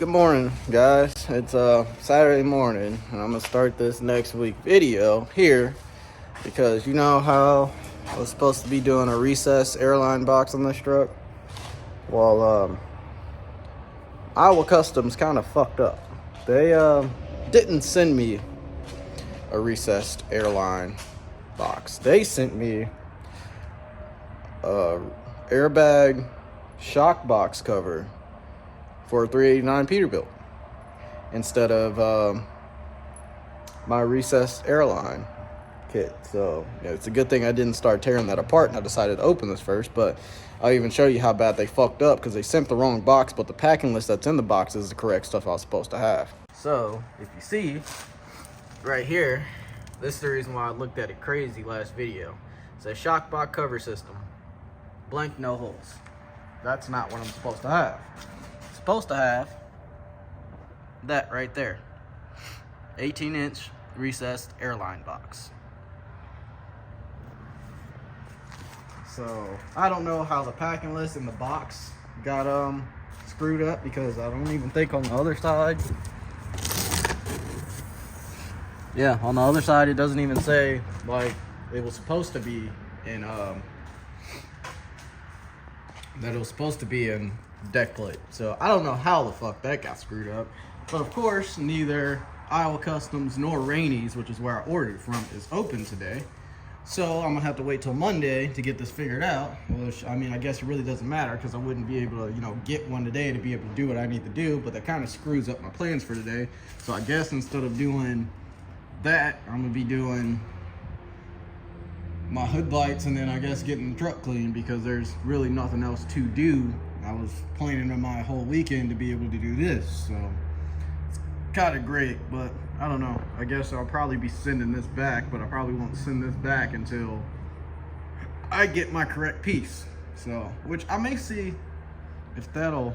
Good morning, guys. It's Saturday morning, and I'm gonna start this next week video here because you know how I was supposed to be doing a recessed airline box on this truck. Well, Iowa Customs kind of fucked up. They didn't send me a recessed airline box. They sent me a airbag shock box cover for a 389 Peterbilt instead of my recessed airline kit. So yeah, it's a good thing I didn't start tearing that apart and I decided to open this first. But I'll even show you how bad they fucked up because they sent the wrong box, but the packing list that's in the box is the correct stuff I was supposed to have. So if you see right here, this is the reason why I looked at it crazy last video. It says shock box cover system, blank, no holes. That's not what I'm supposed to have. I'm supposed to have that right there, 18-inch recessed airline box. So I don't know how the packing list in the box got screwed up because I don't even think on the other side. Yeah, on the other side it doesn't even say like it was supposed to be in that it was supposed to be in deck plate. So I don't know how the fuck that got screwed up. But of course, neither Iowa Customs nor Rainey's, which is where I ordered it from, is open today. So I'm gonna have to wait till Monday to get this figured out. Which, I mean, I guess it really doesn't matter because I wouldn't be able to, get one today to be able to do what I need to do. But that kind of screws up my plans for today. So I guess instead of doing that, I'm gonna be doing my hood lights and then I guess getting the truck clean because there's really nothing else to do. I was planning on my whole weekend to be able to do this, so it's kind of great, but I don't know. I guess I'll probably be sending this back, but I probably won't send this back until I get my correct piece. So, which I may see if that'll,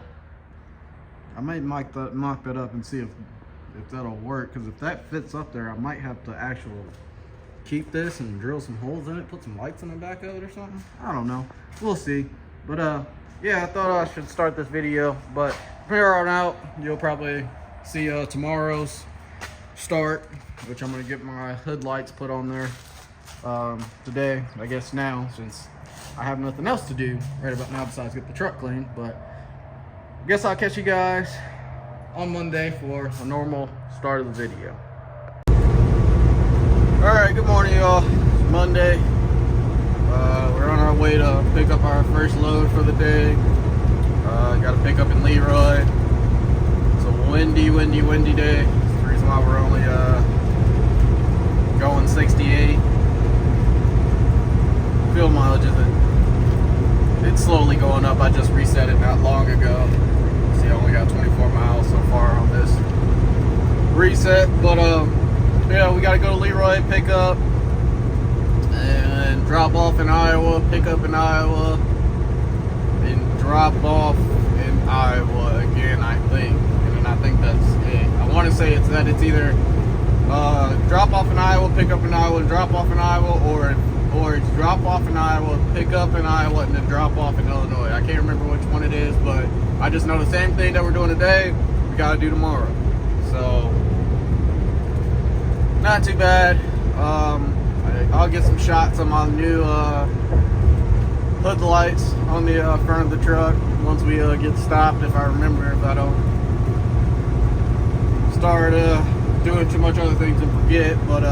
I might mock that up and see if that'll work, because if that fits up there, I might have to actually keep this and drill some holes in it, put some lights in the back of it or something. I don't know. We'll see. But yeah, I thought I should start this video. But from here on out, you'll probably see tomorrow's start, which I'm gonna get my hood lights put on there today, I guess now, since I have nothing else to do right about now besides get the truck cleaned. But I guess I'll catch you guys on Monday for a normal start of the video. Alright, good morning y'all. It's Monday. We're on our way to pick up our first load for the day. Got to pick up in Leroy. It's a windy day. That's the reason why we're only going 68. Fuel mileage it's slowly going up. I just reset it not long ago. See, I only got 24 miles so far on this reset, but yeah, we gotta go to Leroy, pick up, and drop off in Iowa, pick up in Iowa, and drop off in Iowa again, I think. And I think that's it. I want to say it's either drop off in Iowa, pick up in Iowa, drop off in Iowa, or it's drop off in Iowa, pick up in Iowa, and then drop off in Illinois. I can't remember which one it is, but I just know the same thing that we're doing today, we gotta do tomorrow. So not too bad. I'll get some shots on my new hood lights on the front of the truck once we get stopped, if I remember, if I don't start doing too much other things and forget. But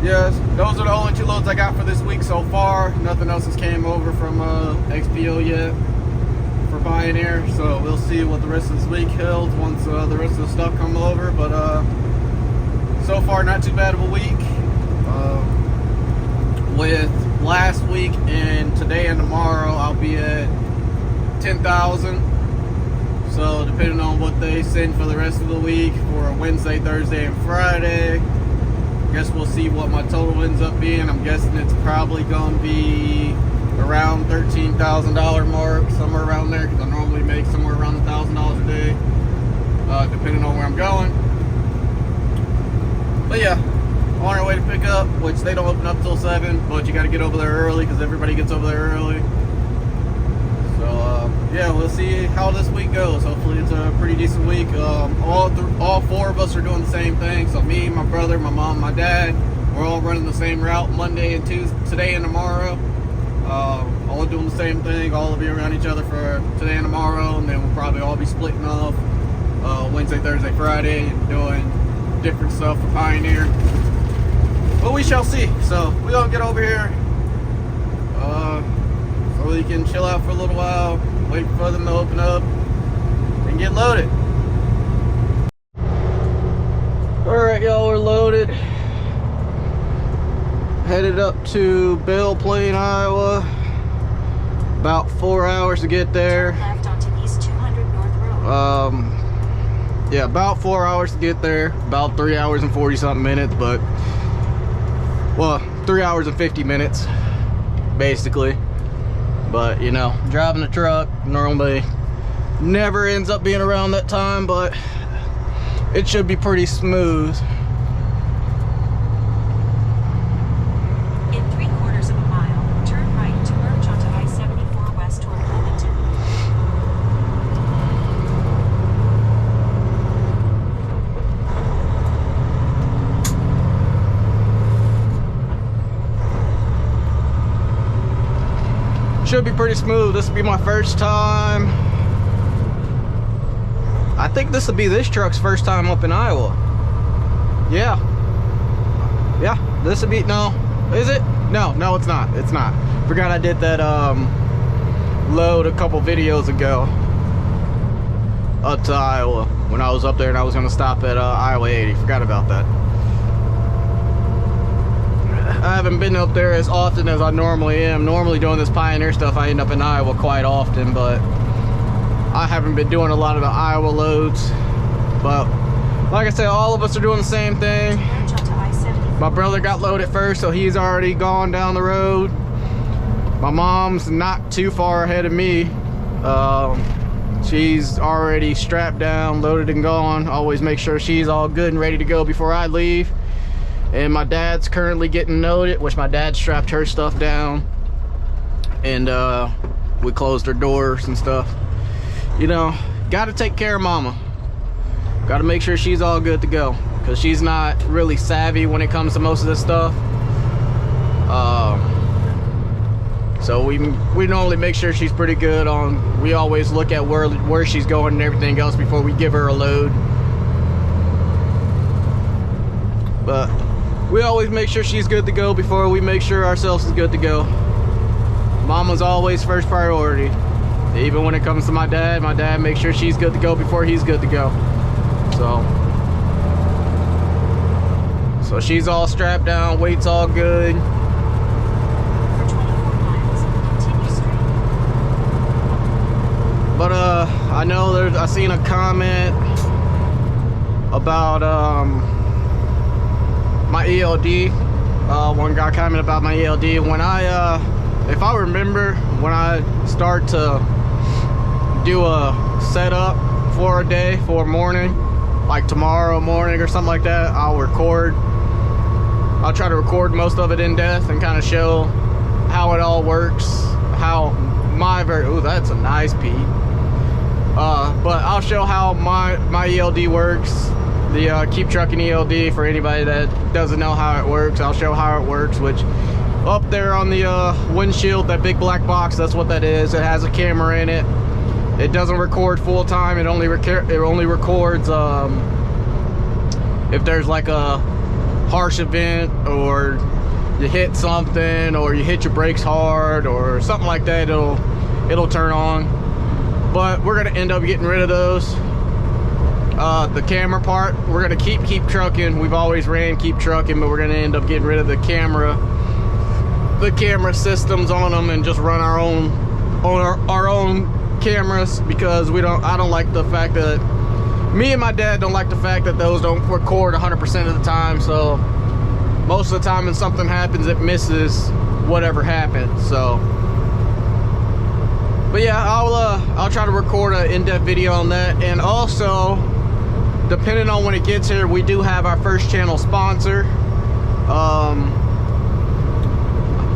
yes, those are the only two loads I got for this week so far. Nothing else has came over from XPO yet for Pioneer, so we'll see what the rest of this week holds once the rest of the stuff comes over. But so far, not too bad of a week. With last week and today and tomorrow, I'll be at 10,000. So depending on what they send for the rest of the week for Wednesday, Thursday, and Friday, I guess we'll see what my total ends up being. I'm guessing it's probably going to be around $13,000 mark, somewhere around there, because I normally make somewhere around $1,000 a day, depending on where I'm going. But yeah, on our way to pick up, which they don't open up till 7, but you got to get over there early because everybody gets over there early. So yeah, we'll see how this week goes. Hopefully it's a pretty decent week. All four of us are doing the same thing. So me, my brother, my mom, my dad, we're all running the same route Monday and Tuesday, today and tomorrow. All doing the same thing. All will be around each other for today and tomorrow, and then we'll probably all be splitting off Wednesday, Thursday, Friday, and doing different stuff for Pioneer. But we shall see. So we're gonna get over here so we can chill out for a little while, wait for them to open up, and get loaded. Alright, y'all, we're loaded. Headed up to Belle Plaine, Iowa. About 4 hours to get there. Left onto East 200 North Road. Yeah, about 4 hours to get there. About 3 hours and 40 something minutes, but well, 3 hours and 50 minutes basically. But you know, driving a truck normally never ends up being around that time, but it should be pretty smooth. In 3/4 of a mile, turn right to merge onto I-74 west toward Bloomington. Should be pretty smooth. This will be my first time. I think this will be this truck's first time up in Iowa. Yeah, this will be, no, is it? No, it's not. It's not. Forgot I did that load a couple videos ago up to Iowa when I was up there, and I was gonna stop at Iowa 80. Forgot about that. I haven't been up there as often as I normally am. Normally doing this Pioneer stuff, I end up in Iowa quite often, but I haven't been doing a lot of the Iowa loads. But like I said, all of us are doing the same thing. Merge onto I-74. My brother got loaded first, so he's already gone down the road. My mom's not too far ahead of me. She's already strapped down, loaded and gone. Always make sure she's all good and ready to go before I leave. And my dad's currently getting loaded, which my dad strapped her stuff down. And we closed her doors and stuff. You know, gotta take care of mama. Gotta make sure she's all good to go, because she's not really savvy when it comes to most of this stuff. So we normally make sure she's pretty good on, we always look at where she's going and everything else before we give her a load. But we always make sure she's good to go before we make sure ourselves is good to go. Mama's always first priority. Even when it comes to my dad makes sure she's good to go before he's good to go. So she's all strapped down, weight's all good. For 24 miles, continue straight. But I know I seen a comment about my ELD. One guy commented about my ELD. When if I remember, when I start to do a setup for a day, for a morning, like tomorrow morning or something like that, I'll try to record most of it in depth and kind of show how it all works, how my ooh, that's a nice Pete. But I'll show how my ELD works. The Keep Trucking ELD, for anybody that doesn't know how it works, I'll show how it works, which up there on the windshield, that big black box, that's what that is. It has a camera in it. It doesn't record full time. It only records if there's like a harsh event, or you hit something, or you hit your brakes hard or something like that, it'll turn on. But we're gonna end up getting rid of those. The camera part, we're gonna keep trucking. We've always ran Keep Trucking, but we're gonna end up getting rid of the camera systems on them and just run our own cameras, because I don't like the fact that, me and my dad don't like the fact that those don't record 100% of the time. So most of the time when something happens, it misses whatever happened. So, but yeah, I'll try to record an in-depth video on that. And also, depending on when it gets here, we do have our first channel sponsor.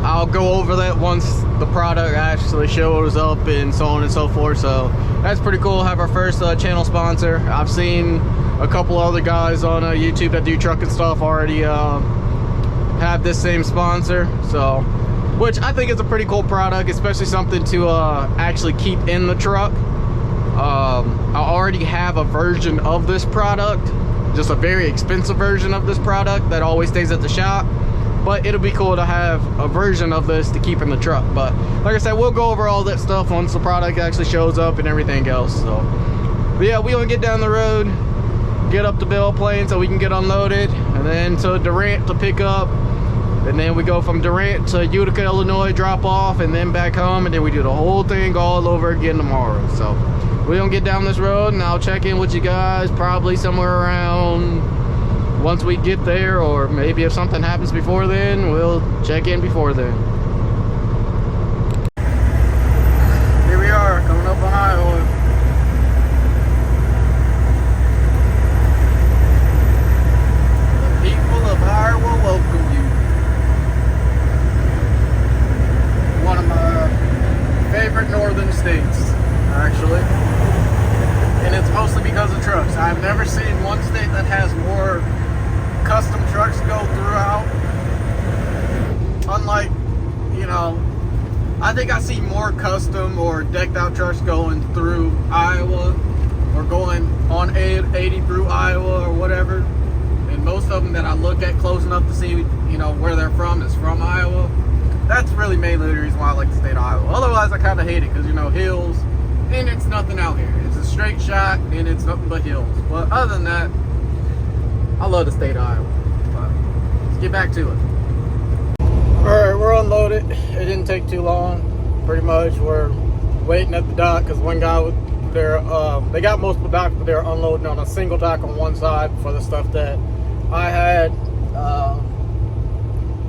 I'll go over that once the product actually shows up and so on and so forth. So that's pretty cool. Have our first channel sponsor. I've seen a couple other guys on YouTube that do trucking stuff already have this same sponsor, so which I think is a pretty cool product, especially something to actually keep in the truck. I already have a version of this product, just a very expensive version of this product that always stays at the shop, but it'll be cool to have a version of this to keep in the truck. But like I said, we'll go over all that stuff once the product actually shows up and everything else. So but yeah, we're gonna get down the road, get up to Belle Plaine so we can get unloaded, and then to Durant to pick up, and then we go from Durant to Utica, Illinois, drop off, and then back home, and then we do the whole thing all over again tomorrow. So we're gonna get down this road, and I'll check in with you guys probably somewhere around once we get there, or maybe if something happens before then, we'll check in before then. Here we are, coming up on Iowa. The people of Iowa welcome you. One of my favorite northern states, actually, and it's mostly because of trucks. I've never seen one state that has more custom trucks go throughout. Unlike, you know, I think I see more custom or decked out trucks going through Iowa or going on 80 through Iowa or whatever, and most of them that I look at close enough to see, you know, where they're from is from Iowa. That's really mainly the reason why I like the state of Iowa. Otherwise, I kind of hate it because, you know, hills, and it's nothing out here. It's a straight shot, and it's nothing but hills. But other than that, I love the state of Iowa. But let's get back to it. Alright, we're unloaded. It didn't take too long. Pretty much, we're waiting at the dock because one guy was there. They got most of the dock, but they're unloading on a single dock on one side for the stuff that I had.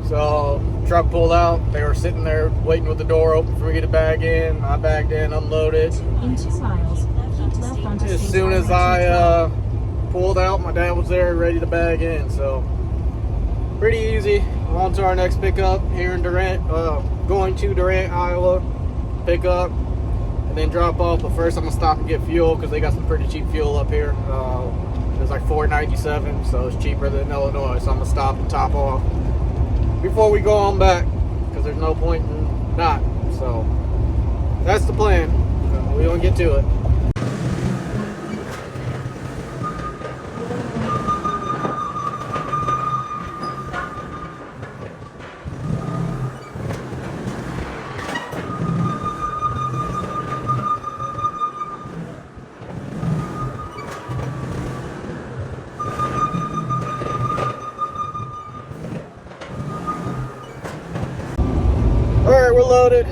So truck pulled out. They were sitting there waiting with the door open for me to bag in. I bagged in, unloaded. In 2 miles, keep left onto As State soon as Highway I pulled out, my dad was there ready to bag in. So pretty easy. On to our next pickup here in Durant. Going to Durant, Iowa. Pick up and then drop off. But first I'm gonna stop and get fuel because they got some pretty cheap fuel up here. It's like $4.97, so it's cheaper than Illinois. So I'm gonna stop and top off before we go on back, because there's no point in not. So that's the plan. We're gonna get to it. Alright, we're loaded.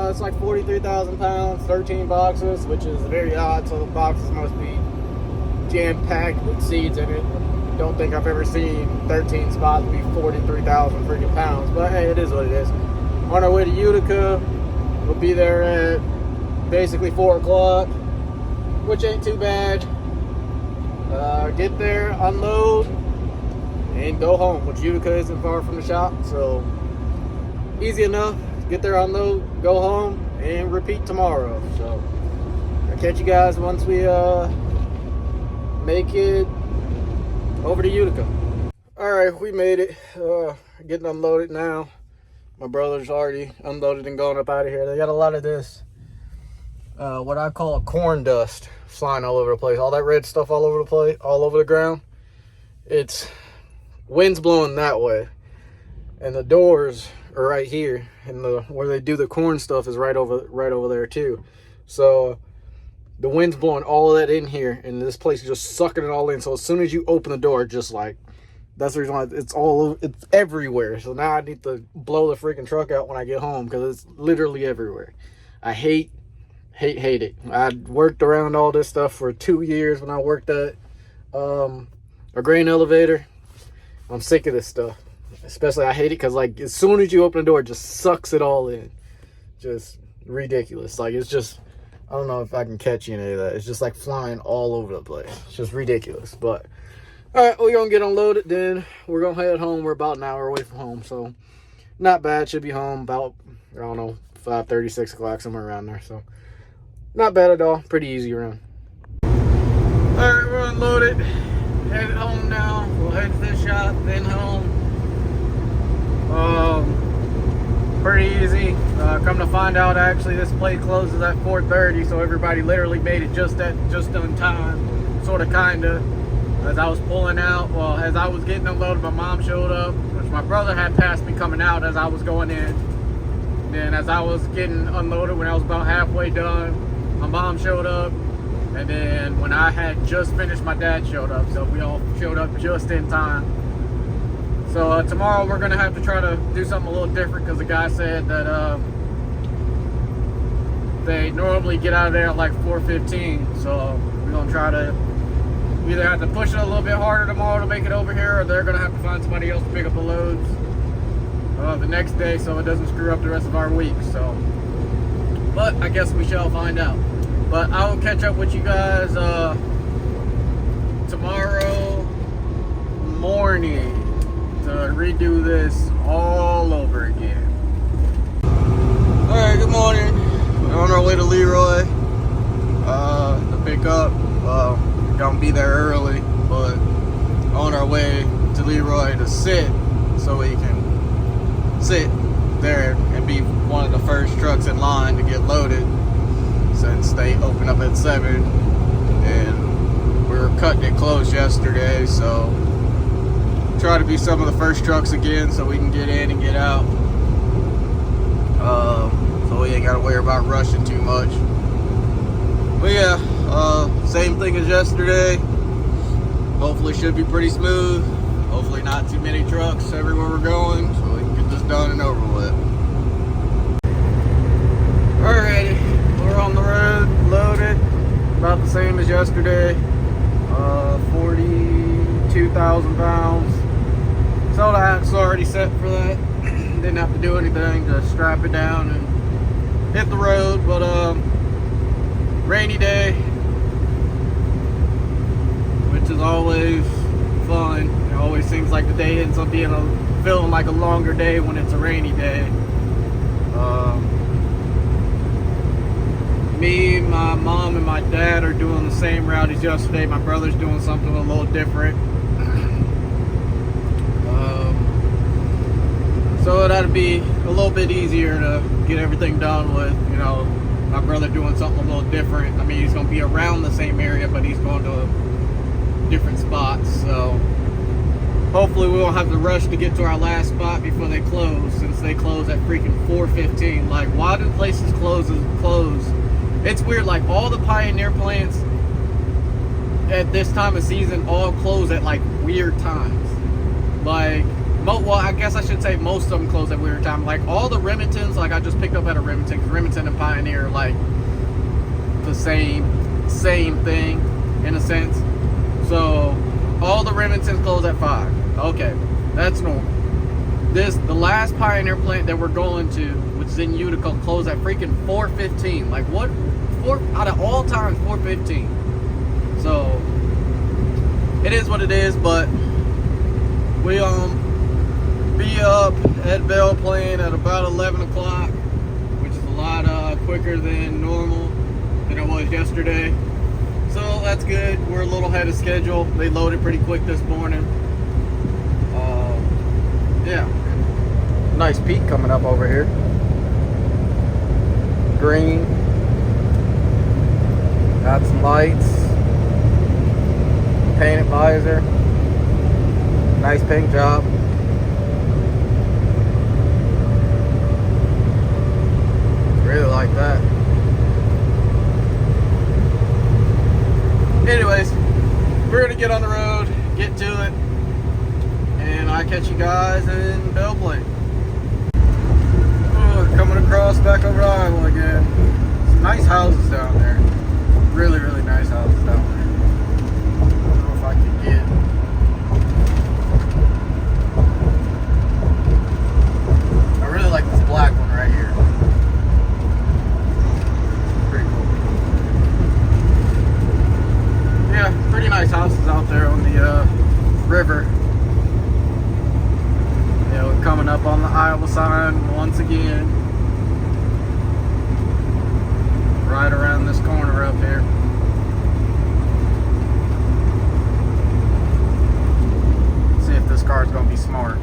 It's like 43,000 pounds, 13 boxes, which is very odd. So the boxes must be jam-packed with seeds in it. Don't think I've ever seen 13 spots be 43,000 freaking pounds. But hey, it is what it is. On our way to Utica. We'll be there at basically 4 o'clock, which ain't too bad. Get there, unload, and go home, which Utica isn't far from the shop. So easy enough. Get there, unload, go home, and repeat tomorrow. So I'll catch you guys once we make it over to Utica. Alright, we made it. Getting unloaded now. My brother's already unloaded and gone up out of here. They got a lot of this, what I call corn dust, flying all over the place. All that red stuff all over the place, all over the ground. It's wind's blowing that way, and the doors are right here, and where they do the corn stuff is right over there too. So the wind's blowing all of that in here, and this place is just sucking it all in. So as soon as you open the door, just like, that's the reason why it's everywhere. So now I need to blow the freaking truck out when I get home, because it's literally everywhere. I hate it. I worked around all this stuff for 2 years when I worked at a grain elevator. I'm sick of this stuff. Especially, I hate it because, like, as soon as you open the door, it just sucks it all in. Just ridiculous. Like, it's just, I don't know if I can catch any of that. It's just, like, flying all over the place. It's just ridiculous. But, all right, we're going to get unloaded. Then we're going to head home. We're about an hour away from home. So, not bad. Should be home about, I don't know, 5:30, 6 o'clock, somewhere around there. So not bad at all. Pretty easy run. All right, we're unloaded. Headed home now. We'll head to this shop, then home. Pretty easy. Come to find out, actually, this place closes at 4:30, so everybody literally made it just on time, sort of, kinda. As I was pulling out, well, as I was getting unloaded, my mom showed up, which my brother had passed me coming out as I was going in. Then as I was getting unloaded, when I was about halfway done, my mom showed up. And then when I had just finished, my dad showed up. So we all showed up just in time. So tomorrow we're gonna have to try to do something a little different, because the guy said that they normally get out of there at like 4:15. So we're gonna try to either have to push it a little bit harder tomorrow to make it over here, or they're gonna have to find somebody else to pick up the loads the next day, so it doesn't screw up the rest of our week. So, but I guess we shall find out. But I will catch up with you guys tomorrow morning to redo this all over again. Alright, good morning. We're on our way to Leroy to pick up. Gonna be there early, but on our way to Leroy to sit so we can sit there and be one of the first trucks in line to get loaded, since they open up at 7 and we were cutting it close yesterday. So try to be some of the first trucks again so we can get in and get out, so we ain't gotta worry about rushing too much. But yeah, same thing as yesterday. Hopefully should be pretty smooth. Hopefully not too many trucks everywhere we're going, so we can get this done and over with. Alrighty, we're on the road, loaded, about the same as yesterday. 42,000 pounds. So the axle's already set for that. Didn't have to do anything, just strap it down and hit the road. But rainy day, which is always fun. It always seems like the day ends up being feeling like a longer day when it's a rainy day. Me, my mom, and my dad are doing the same route as yesterday. My brother's doing something a little different. So that'd be a little bit easier to get everything done with, you know, my brother doing something a little different. I mean, he's going to be around the same area, but he's going to different spots. So hopefully we won't have to rush to get to our last spot before they close, since they close at freaking 4:15. Like, why do places close? It's weird. Like, all the Pioneer plants at this time of season all close at like weird times. Like, well, I guess I should say most of them close at weird time. Like, all the Remingtons, like, I just picked up at a Remington, because Remington and Pioneer are like the same thing in a sense. So all the Remingtons close at 5. Okay, that's normal. The last Pioneer plant that we're going to, which is in Utica, closed at freaking 4:15. Like, what? Out of all times, 4:15. So it is what it is. But we be up at Belle Plaine at about 11 o'clock, which is a lot quicker than normal than it was yesterday. So that's good. We're a little ahead of schedule. They loaded pretty quick this morning. Yeah. Nice peak coming up over here. Green. Got some lights. Painted visor. Nice paint job. Really like that. Anyways, we're gonna get on the road, get to it, and I'll catch you guys in Belle Plaine. Coming across back over to Iowa again. Some nice houses down there. Really, really nice houses down there. I don't know if I can get. I really like this black one right here. Pretty cool. Yeah, pretty nice houses out there on the river. Yeah, we're coming up on the Iowa sign once again. right around this corner up here. See if this car's gonna be smart.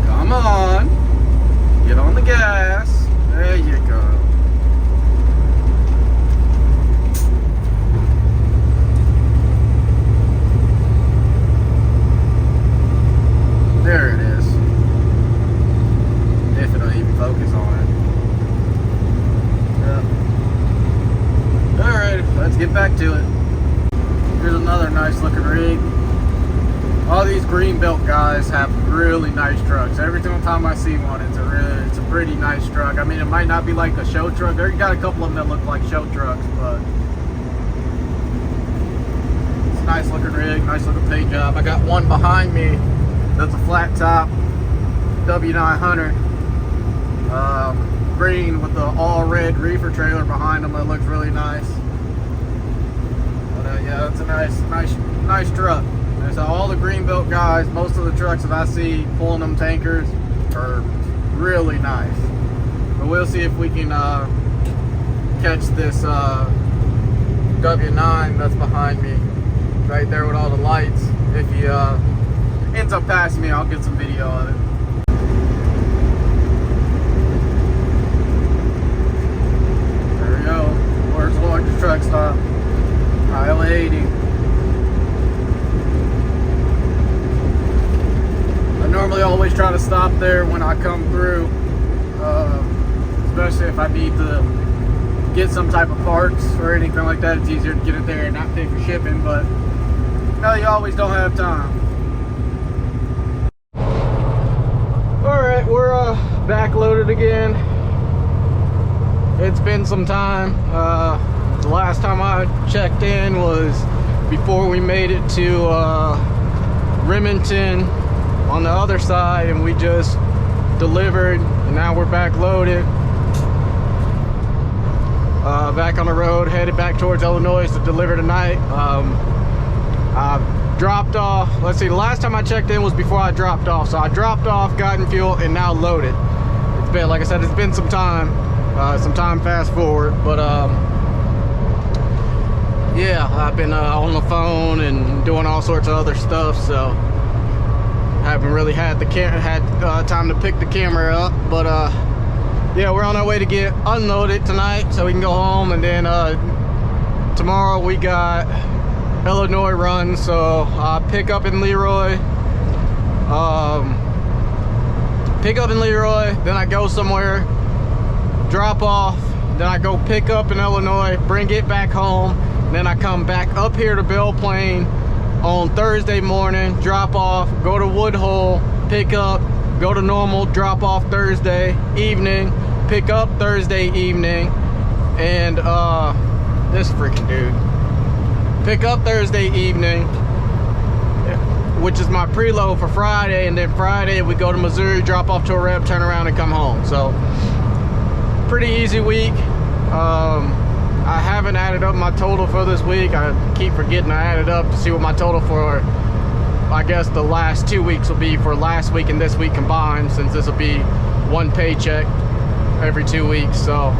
Come on, get on the gas. There you go. There it is. If it'll even focus on it. Yep. Alright, let's get back to it. Here's another nice looking rig. All these Greenbelt guys have really nice trucks. Every single time I see one, it's a pretty nice truck. I mean, it might not be like a show truck. They got a couple of them that look like show trucks, but it's a nice looking rig, nice looking paint job. I got one behind me that's a flat top W900, green with the all red reefer trailer behind them. That looks really nice. But yeah, it's a nice truck. And so all the Greenbelt guys, most of the trucks that I see pulling them tankers are really nice. But we'll see if we can catch this W9 that's behind me right there with all the lights. If he ends up passing me, I'll get some video of it. There we go. Where's the largest truck stop? Highway 80. I normally always try to stop there when I come through, especially if I need to get some type of parts or anything like that. It's easier to get it there and not pay for shipping, but no, you always don't have time. Alright, we're back loaded again. It's been some time. The last time I checked in was before we made it to Remington on the other side, and we just delivered, and now we're back loaded, back on the road, headed back towards Illinois to deliver tonight. I dropped off, let's see, the last time I checked in was before I dropped off, so I dropped off, got in fuel, and now loaded. It's been, like I said, it's been some time fast forward, but yeah, I've been on the phone and doing all sorts of other stuff, so haven't really had time to pick the camera up. But yeah, we're on our way to get unloaded tonight so we can go home, and then tomorrow we got Illinois run, so pick up in Leroy, then I go somewhere, drop off, then I go pick up in Illinois, bring it back home, then I come back up here to Belle Plaine on Thursday morning, drop off, go to Woodhull, pick up, go to Normal, drop off Thursday evening, pick up Thursday evening, and this freaking dude, pick up Thursday evening, which is my preload for Friday, and then Friday we go to Missouri, drop off to a rep, turn around and come home. So pretty easy week. I haven't added up my total for this week. I keep forgetting I added up to see what my total for, I guess, the last 2 weeks will be for last week and this week combined, since this will be one paycheck every 2 weeks. So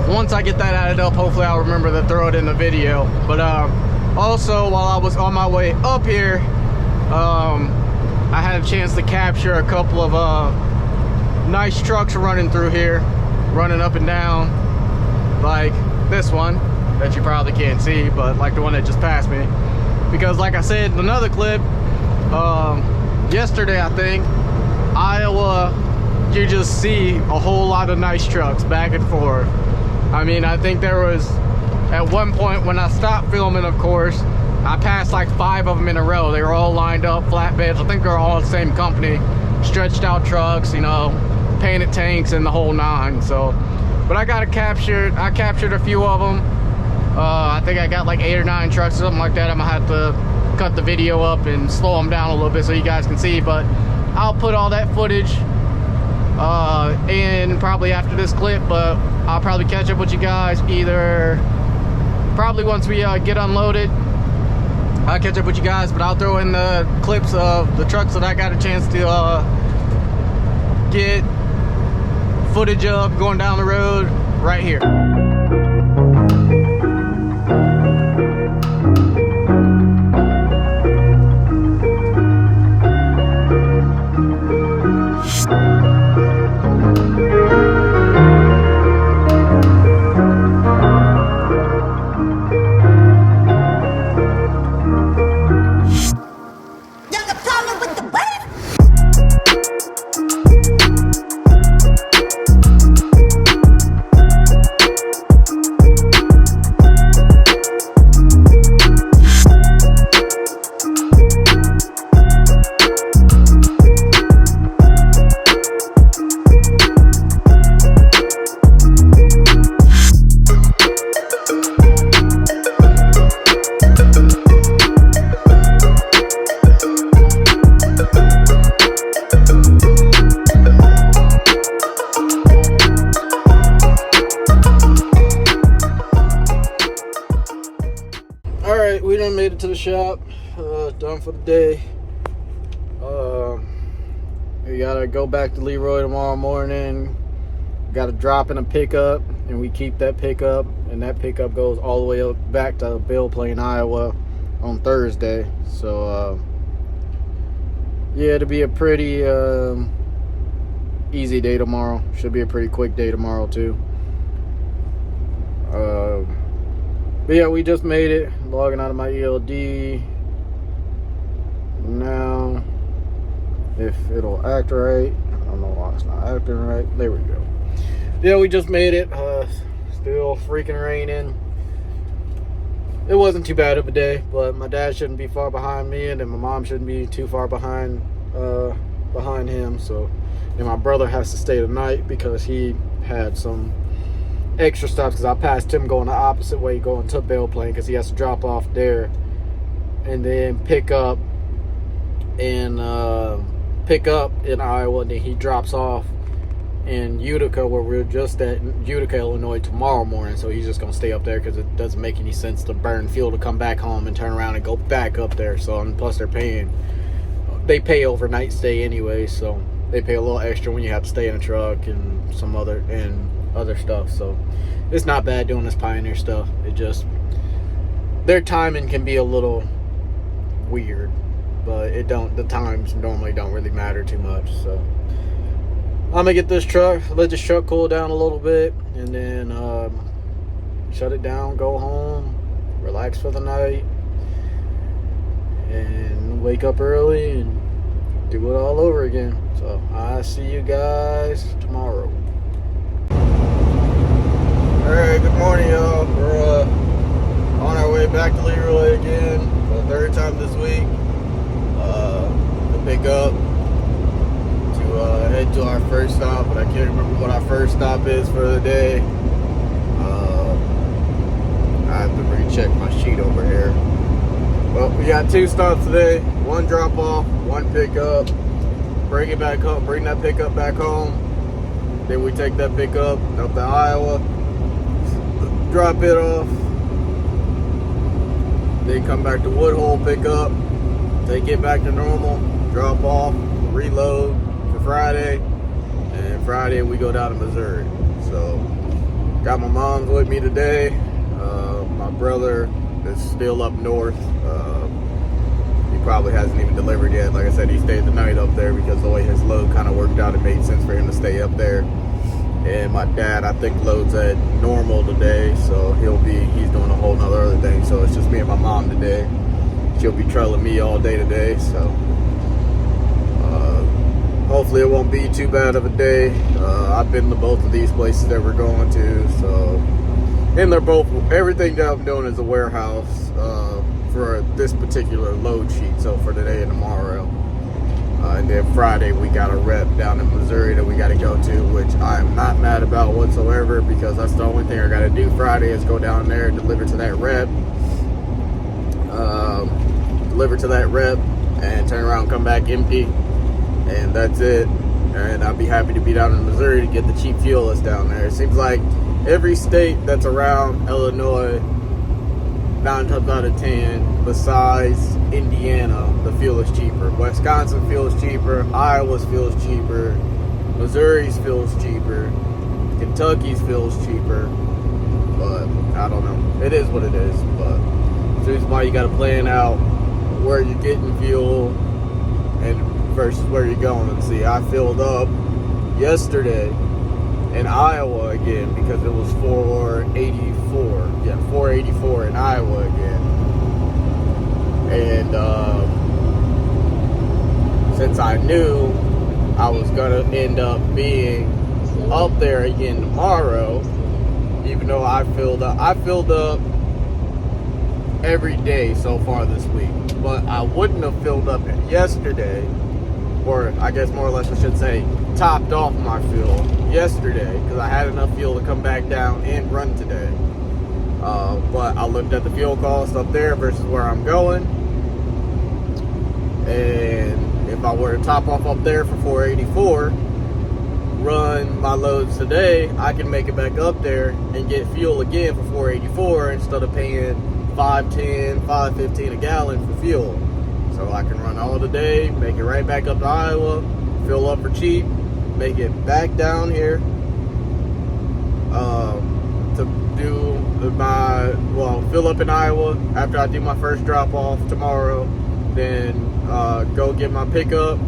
once I get that added up, hopefully I'll remember to throw it in the video. But also, while I was on my way up here, I had a chance to capture a couple of nice trucks running through here, running up and down, like this one that you probably can't see, but like the one that just passed me. Because like I said in another clip, yesterday I think, Iowa, you just see a whole lot of nice trucks back and forth. I mean, I think there was, at one point when I stopped filming, of course, I passed like 5 of them in a row. They were all lined up, flatbeds. I think they're all the same company, stretched out trucks, you know, painted tanks and the whole 9. So, but I captured a few of them. I think I got like 8 or 9 trucks, something like that. I'm gonna have to cut the video up and slow them down a little bit so you guys can see, but I'll put all that footage in probably after this clip. But I'll probably catch up with you guys either probably once we get unloaded. I'll catch up with you guys, but I'll throw in the clips of the trucks that I got a chance to get footage of going down the road right here. Alright, we done made it to the shop. Done for the day. We gotta go back to Leroy tomorrow morning. Gotta drop in a pickup, and we keep that pickup, and that pickup goes all the way up back to Belle Plaine, Iowa on Thursday. So yeah, it'll be a pretty easy day tomorrow. Should be a pretty quick day tomorrow too. But yeah, we just made it. Logging out of my ELD now. If it'll act right. I don't know why it's not acting right. There we go. Yeah, we just made it. Still freaking raining. It wasn't too bad of a day, but my dad shouldn't be far behind me, and then my mom shouldn't be too far behind him. So, and my brother has to stay the night because he had some extra stops, because I passed him going the opposite way, going to Belle Plaine, because he has to drop off there and then pick up in Iowa, and then he drops off in Utica, where we're just at Utica, Illinois tomorrow morning. So he's just gonna stay up there because it doesn't make any sense to burn fuel to come back home and turn around and go back up there. So, and plus they pay overnight stay anyway, so they pay a little extra when you have to stay in a truck and some other stuff. So it's not bad doing this Pioneer stuff. It just, their timing can be a little weird, but the times normally don't really matter too much. So I'm gonna get this truck, let this truck cool down a little bit, and then shut it down, go home, relax for the night, and wake up early and do it all over again. So I'll see you guys tomorrow. Alright, good morning, y'all. We're on our way back to Leroy again for the third time this week. To pick up, to head to our first stop, but I can't remember what our first stop is for the day. I have to recheck my sheet over here. Well, we got 2 stops today. 1 drop off, 1 pickup. Bring it back home, bring that pickup back home. Then we take that pickup up to Iowa, drop it off, then come back to Woodhull, pick up, take it back to normal, drop off, reload for Friday, and Friday we go down to Missouri. So got my mom's with me today. My brother is still up north. He probably hasn't even delivered yet. Like I said, he stayed the night up there because the way his load kind of worked out, it made sense for him to stay up there. And my dad, I think, loads at Normal today, so he's doing a whole nother other thing. So it's just me and my mom today. She'll be trailing me all day today, so hopefully it won't be too bad of a day. I've been to both of these places that we're going to, so, and they're both, everything that I'm doing is a warehouse for this particular load sheet, so for today and tomorrow. And then Friday we got a rep down in Missouri that we got to go to, which I'm not mad about whatsoever, because that's the only thing I got to do Friday is go down there and deliver to that rep, and turn around and come back empty, and that's it. And I'd be happy to be down in Missouri to get the cheap fuel that's down there. It seems like every state that's around Illinois, 9 times out of 10, besides Indiana, the fuel is cheaper. Wisconsin fuel is cheaper. Iowa's fuel is cheaper. Missouri's feels cheaper. Kentucky's feels cheaper. But I don't know. It is what it is. But the reason why you got to plan out where you're getting fuel and versus where you're going. And see, I filled up yesterday in Iowa again because it was 484. Yeah, 484 in Iowa again. And since I knew I was gonna end up being up there again tomorrow, even though I filled up every day so far this week, but I wouldn't have filled up yesterday, or I guess more or less I should say topped off my fuel yesterday because I had enough fuel to come back down and run today. But I looked at the fuel cost up there versus where I'm going, and if I were to top off up there for 484, run my loads today, I can make it back up there and get fuel again for 484 instead of paying $5.10, $5.15 a gallon for fuel. So I can run all today, make it right back up to Iowa, fill up for cheap, make it back down here to do fill up in Iowa after I do my first drop off tomorrow, then go get my pickup,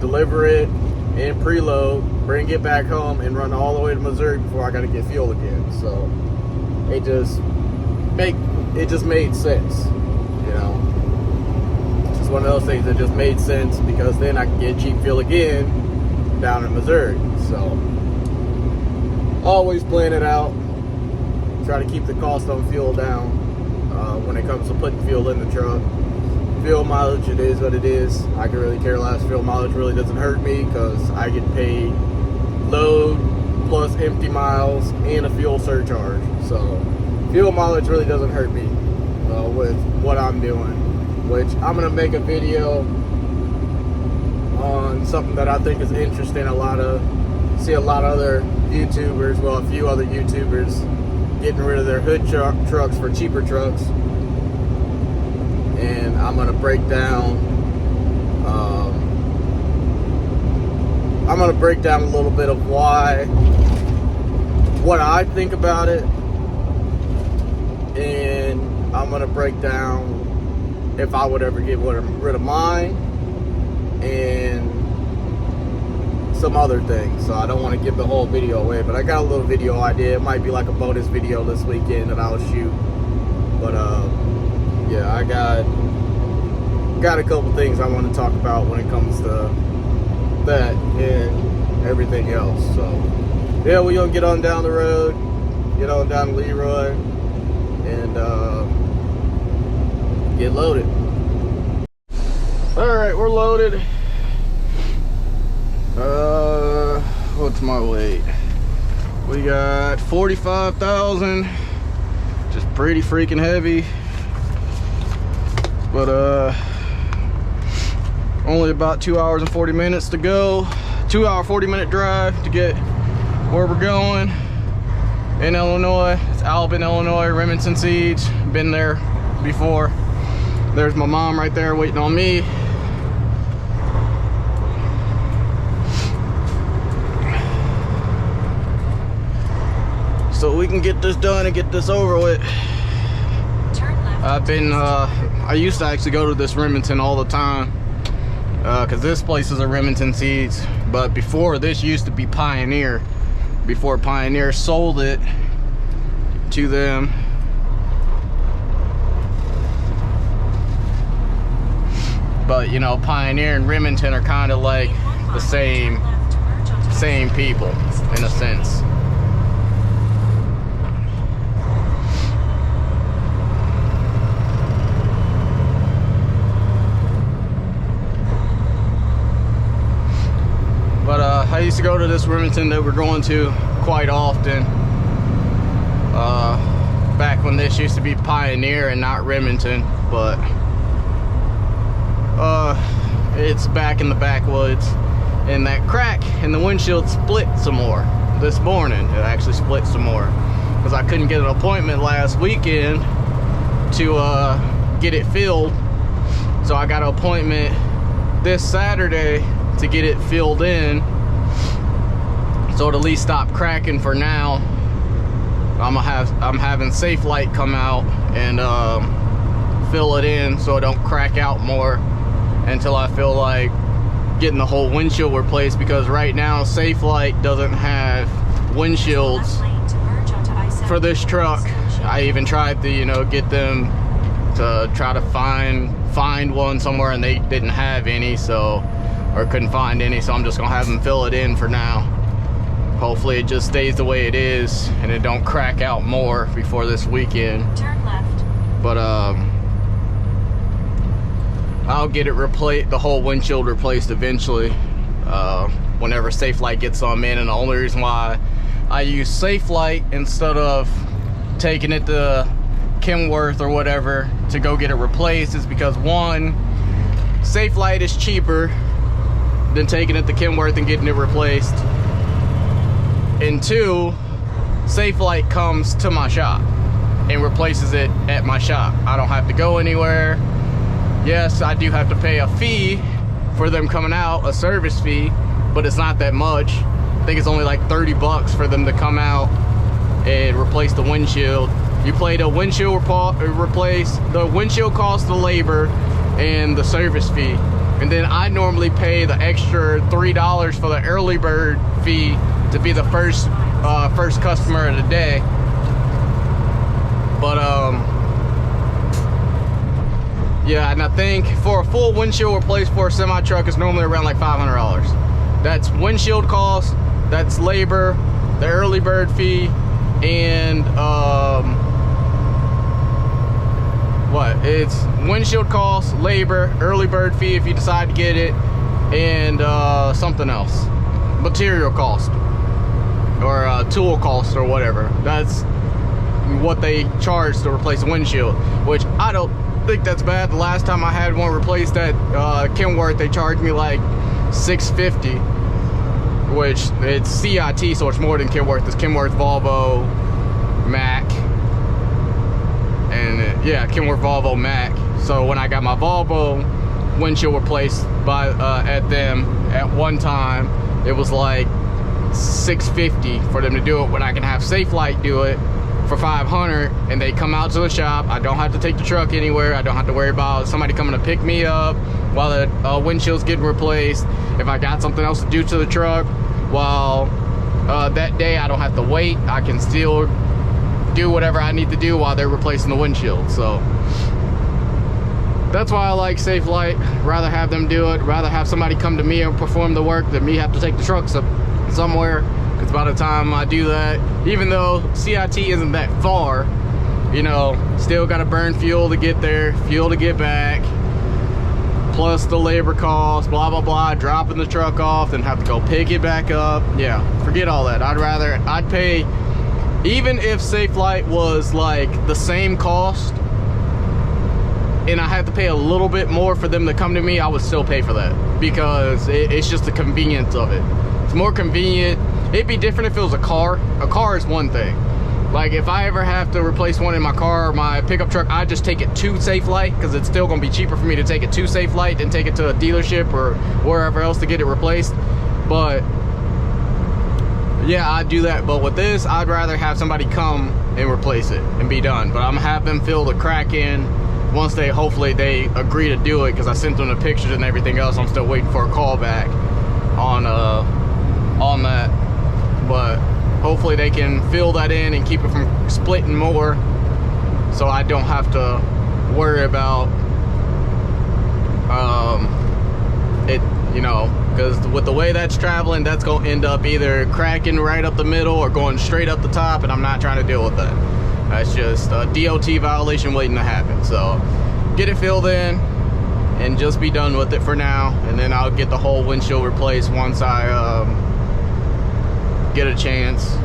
deliver it and preload, bring it back home and run all the way to Missouri before I got to get fuel again. So it just made sense, you know. It's just one of those things that just made sense because then I can get cheap fuel again down in Missouri. So always plan it out. Try to keep the cost on fuel down when it comes to putting fuel in the truck. Fuel mileage, it is what it is. I can really care less. Fuel mileage really doesn't hurt me because I get paid load plus empty miles and a fuel surcharge. So fuel mileage really doesn't hurt me with what I'm doing, which I'm going to make a video on something that I think is interesting. See a lot of other YouTubers, well, a few other YouTubers getting rid of their hood trucks for cheaper trucks. And I'm going to break down a little bit of what I think about it, and I'm going to break down if I would ever get rid of mine and some other things. So I don't want to give the whole video away, but I got a little video idea. It might be like a bonus video this weekend that I'll shoot. But yeah, I got a couple things I want to talk about when it comes to that and everything else. So yeah, we're gonna get on down the road, get on down to Leroy, and get loaded. All right, we're loaded. What's my weight? We got 45,000, just pretty freaking heavy. But only about 2 hours and 40 minutes to go. 2 hour 40-minute drive to get where we're going in Illinois. It's Albin, Illinois, Remington Seeds. Been there before. There's my mom right there waiting on me. So we can get this done and get this over with. I used to actually go to this Remington all the time because this place is a Remington Seeds, but before this used to be Pioneer, before Pioneer sold it to them. But you know, Pioneer and Remington are kind of like the same people in a sense. But I used to go to this Remington that we're going to quite often. Back when this used to be Pioneer and not Remington, but it's back in the backwoods, and that crack in the windshield split some more this morning. It actually split some more because I couldn't get an appointment last weekend to get it filled, so I got an appointment this Saturday to get it filled in, So it'll at least stop cracking for now. I'm having Safelite come out and fill it in so it don't crack out more until I feel like getting the whole windshield replaced, because right now Safelite doesn't have windshields for this truck. I even tried to, you know, get them to try to find one somewhere, and they didn't have any, so, or couldn't find any, so I'm just gonna have them fill it in for now. Hopefully it just stays the way it is and it don't crack out more before this weekend. Turn left. But I'll get it replaced, the whole windshield replaced eventually, whenever Safelite gets some in. And the only reason why I use Safelite instead of taking it to Kenworth or whatever to go get it replaced is because, one, Safelite is cheaper than taking it to Kenworth and getting it replaced. And two, Safelite comes to my shop and replaces it at my shop. I don't have to go anywhere. Yes, I do have to pay a fee for them coming out, a service fee, but it's not that much. I think it's only like 30 bucks for them to come out and replace the windshield. You pay the windshield replace, the windshield cost, the labor, and the service fee. And then I normally pay the extra $3 for the early bird fee to be the first customer of the day. But yeah, and I think for a full windshield replaced for a semi truck is normally around like $500. That's windshield cost, that's labor, the early bird fee, and what? It's windshield cost, labor, early bird fee if you decide to get it, and something else, material cost, or tool cost, or whatever. That's what they charge to replace a windshield, which I don't think that's bad. The last time I had one replaced at Kenworth, they charged me like $650, which it's CIT, so it's more than Kenworth. It's Kenworth, Volvo, Mack, and yeah, Kenworth, Volvo, Mack. So when I got my Volvo windshield replaced by at them at one time, it was like $650 for them to do it, when I can have Safelite do it for $500, and they come out to the shop. I don't have to take the truck anywhere. I don't have to worry about somebody coming to pick me up while the windshield's getting replaced. If I got something else to do to the truck while that day, I don't have to wait. I can still do whatever I need to do while they're replacing the windshield. So that's why I like Safelite. Rather have them do it, rather have somebody come to me and perform the work than me have to take the truck somewhere. Because by the time I do that, even though CIT isn't that far, you know, still got to burn fuel to get there, fuel to get back, plus the labor cost, blah blah blah, dropping the truck off, then have to go pick it back up. Yeah, forget all that. I'd pay, even if Safelite was like the same cost and I had to pay a little bit more for them to come to me, I would still pay for that, because it's just the convenience of it. It's more convenient. It'd be different if it was a car. A car is one thing. Like if I ever have to replace one in my car or my pickup truck, I just take it to Safelite, because it's still gonna be cheaper for me to take it to Safelite than take it to a dealership or wherever else to get it replaced. But yeah, I'd do that. But with this, I'd rather have somebody come and replace it and be done. But I'm gonna have them fill the crack in once hopefully they agree to do it, because I sent them the pictures and everything else. I'm still waiting for a call back on that. But hopefully they can fill that in and keep it from splitting more, so I don't have to worry about it, you know, because with the way that's traveling, that's gonna end up either cracking right up the middle or going straight up the top, and I'm not trying to deal with that. That's just a DOT violation waiting to happen. So get it filled in and just be done with it for now, and then I'll get the whole windshield replaced once I get a chance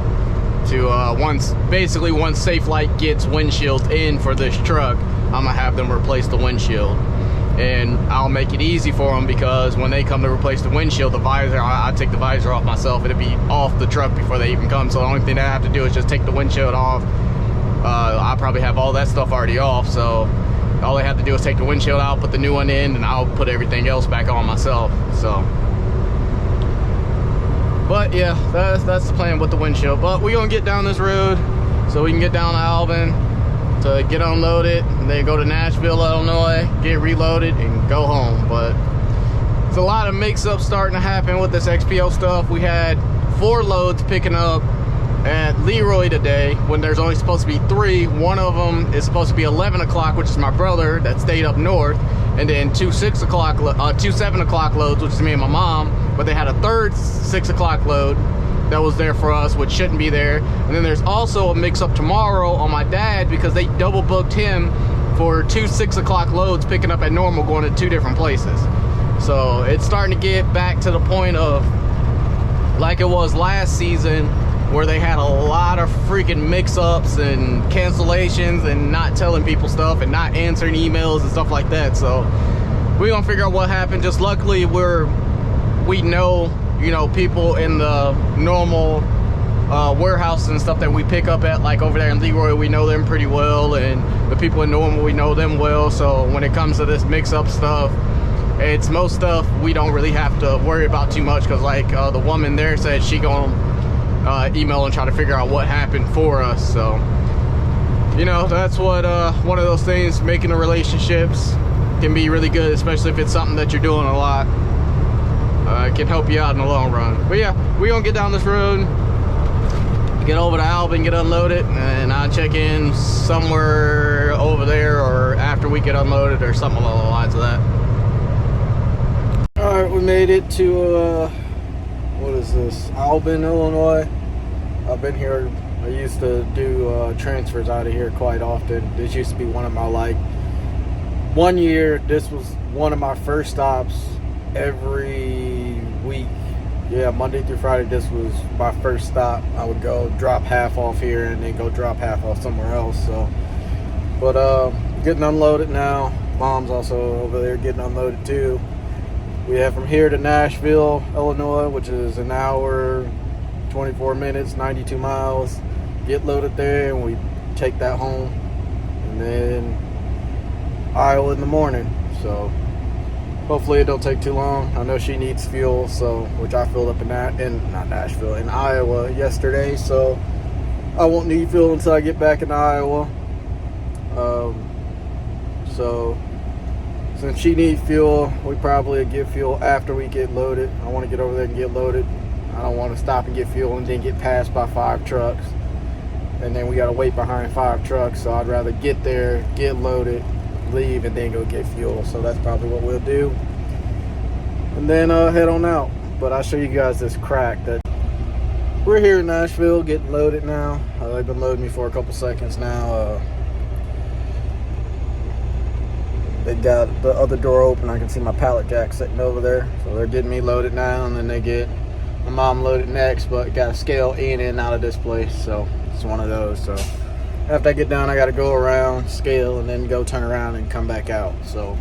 to once Safelite gets windshields in for this truck, I'm gonna have them replace the windshield, and I'll make it easy for them, because when they come to replace the windshield, the visor, I take the visor off myself. It'll be off the truck before they even come, so the only thing I have to do is just take the windshield off. I probably have all that stuff already off, so all they have to do is take the windshield out, put the new one in, and I'll put everything else back on myself. So But yeah, that's the plan with the windshield. But we're gonna get down this road so we can get down to Alvin to get unloaded and then go to Nashville, Illinois, get reloaded and go home. But there's a lot of mix-ups starting to happen with this XPO stuff. We had 4 loads picking up at Leroy today when there's only supposed to be 3. One of them is supposed to be 11 o'clock, which is my brother that stayed up north, and then 2 7 o'clock loads, which is me and my mom. But they had a third 6 o'clock load that was there for us, which shouldn't be there. And then there's also a mix-up tomorrow on my dad because they double booked him for 2 6 o'clock loads picking up at Normal, going to 2 different places. So it's starting to get back to the point of like it was last season, where they had a lot of freaking mix-ups and cancellations and not telling people stuff and not answering emails and stuff like that. So we're gonna figure out what happened. Just luckily we know, you know, people in the Normal warehouse and stuff that we pick up at, like over there in Leroy, we know them pretty well, and the people in Normal, we know them well. So when it comes to this mix-up stuff, it's most stuff we don't really have to worry about too much, because like the woman there said she gonna email and try to figure out what happened for us. So, you know, that's what one of those things, making the relationships can be really good, especially if it's something that you're doing a lot. It can help you out in the long run. But yeah, we're gonna get down this road, get over to Alvin, get unloaded, and I'll check in somewhere over there or after we get unloaded or something along the lines of that. All right, we made it to what is this, Alvin, Illinois. I've been here, I used to do transfers out of here quite often. This used to be one of my, like, one year, this was one of my first stops every week. Yeah, Monday through Friday, this was my first stop. I would go drop half off here and then go drop half off somewhere else. So, but getting unloaded now. Mom's also over there getting unloaded too. We have from here to Nashville, Illinois, which is an hour, 24 minutes, 92 miles. Get loaded there and we take that home. And then Iowa in the morning. So hopefully it don't take too long. I know she needs fuel, so which I filled up in Iowa yesterday. So I won't need fuel until I get back in Iowa. So since she needs fuel, we probably get fuel after we get loaded. I want to get over there and get loaded. I don't want to stop and get fuel and then get passed by 5 trucks. And then we got to wait behind 5 trucks. So I'd rather get there, get loaded, leave, and then go get fuel. So that's probably what we'll do. And then head on out. But I'll show you guys this crack that we're here in Nashville getting loaded now. They've been loading me for a couple seconds now. They got the other door open. I can see my pallet jack sitting over there. So they're getting me loaded now, and then they get my mom loaded next, but got to scale in and out of this place. So it's one of those. So after I get done, I got to go around, scale, and then go turn around and come back out. So,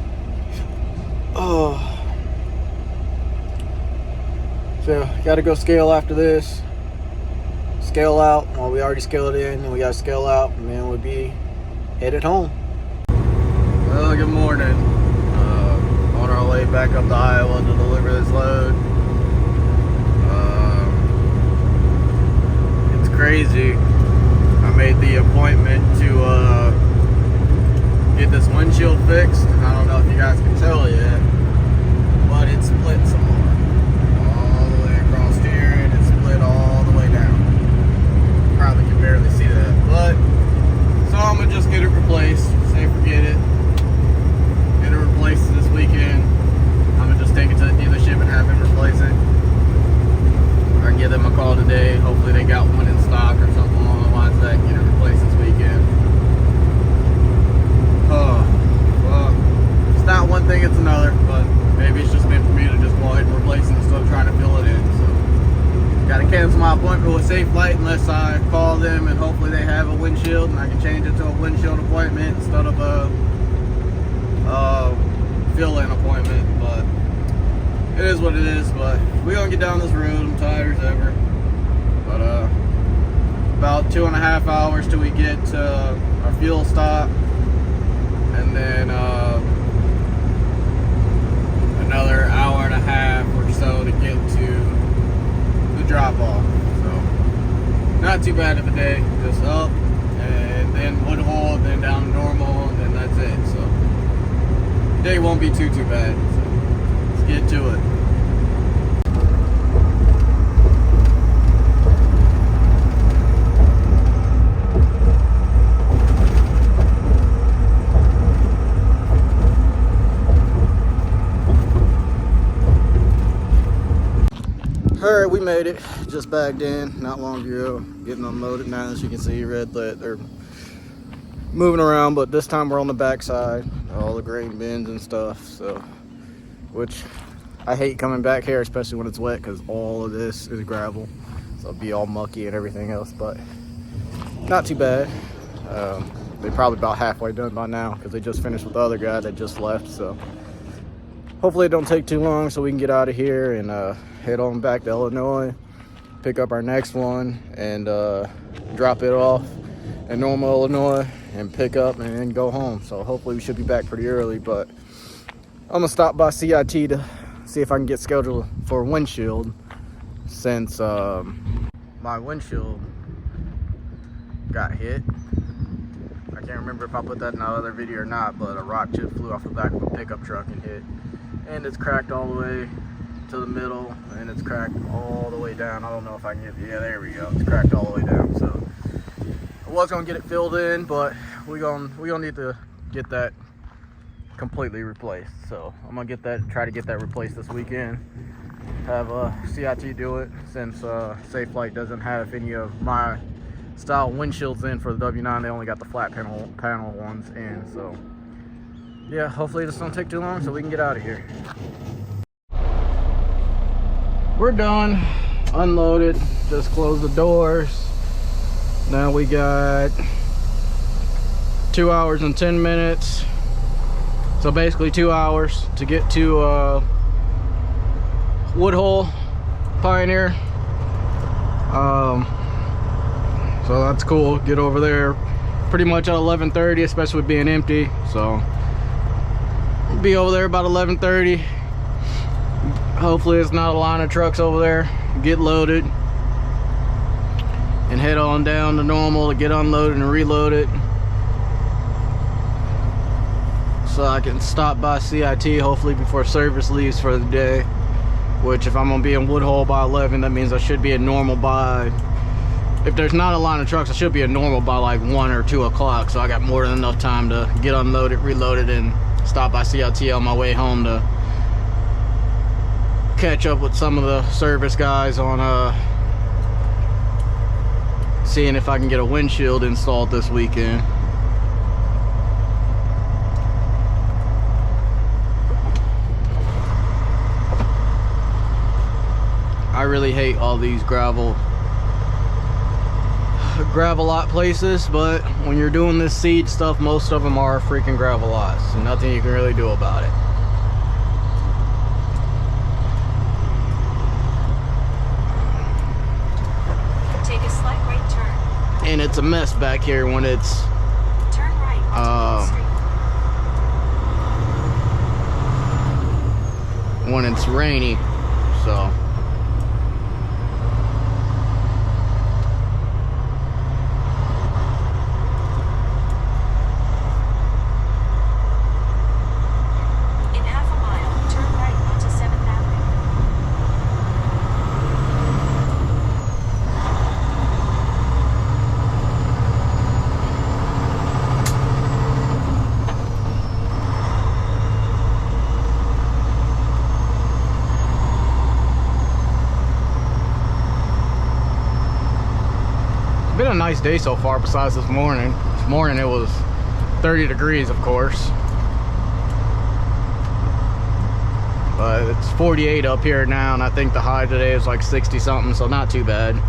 so got to go scale after this. Scale out. Well, we already scaled in, and we got to scale out, and then we'll be headed home. Well, good morning. On our way back up to Iowa to deliver this load. It's crazy. I made the appointment to get this windshield fixed. I don't know if you guys can tell yet, but it split some more. All the way across here, and it split all the way down. Probably can barely see that, but so I'm gonna just get it replaced. Say forget it. Get it replaced this weekend. I'm gonna just take it to the dealership and have him replace it. Or give them a call today. Hopefully they got one in stock or something along the lines of that. Get it replaced this weekend. Well, it's not one thing, it's another. But maybe it's just meant for me to just go ahead and replace it instead of trying to fill it in. So, gotta cancel my appointment with Safe Light unless I call them and hopefully they have a windshield and I can change it to a windshield appointment instead of a fill-in appointment. But it is what it is. But we're gonna get down this road. I'm tired as ever. But about 2.5 hours till we get to our fuel stop, and then another hour and a half or so to get to the the drop off. So not too bad of a day. Just up and then Woodhull, then down to normal, and then that's it. So day won't be too bad. So let's get to it. Alright, we made it. Just bagged in not long ago. Getting unloaded now, as you can see, red lit. They're moving around, but this time we're on the back side. All the grain bins and stuff. So, which I hate coming back here, especially when it's wet, because all of this is gravel. So it'll be all mucky and everything else, but not too bad. They're probably about halfway done by now, because they just finished with the other guy that just left. So hopefully it don't take too long so we can get out of here and head on back to Illinois, pick up our next one, and drop it off in Normal, Illinois, and pick up and then go home. So hopefully we should be back pretty early, but I'm gonna stop by CIT to see if I can get scheduled for a windshield, since my windshield got hit. I can't remember if I put that in the other video or not, but a rock chip flew off the back of a pickup truck and hit, and it's cracked all the way to the middle, and it's cracked all the way down. I don't know if I can get, yeah, there we go. It's cracked all the way down. So I was gonna get it filled in, but we gonna need to get that completely replaced. So I'm gonna try to get that replaced this weekend. Have CIT do it, since Safelite doesn't have any of my style windshields in for the W9. They only got the flat panel ones in. So yeah, hopefully this don't take too long so we can get out of here. We're done, unloaded, just closed the doors. Now we got 2 hours and 10 minutes. So basically 2 hours to get to Woodhull Pioneer. So that's cool, get over there pretty much at 11:30, especially with being empty. So we'll be over there about 11:30. Hopefully it's not a line of trucks over there. Get loaded and head on down to Normal to get unloaded and reloaded, so I can stop by CIT hopefully before service leaves for the day. Which, if I'm gonna be in Woodhull by 11, that means I should be in Normal by, if there's not a line of trucks, I should be in Normal by like 1 or 2 o'clock. So I got more than enough time to get unloaded, reloaded, and stop by CIT on my way home to catch up with some of the service guys on seeing if I can get a windshield installed this weekend. I really hate all these gravel lot places, but when you're doing this seed stuff, most of them are freaking gravel lots, and nothing you can really do about it. Take a slight right turn. And it's a mess back here when it's Turn right onto Main Street. when it's rainy. So In half a mile, turn right onto 7th Avenue. it's been a nice day so far, besides this morning. This morning it was 30 degrees, of course. But it's 48 up here now, and I think the high today is like 60 something, so not too bad.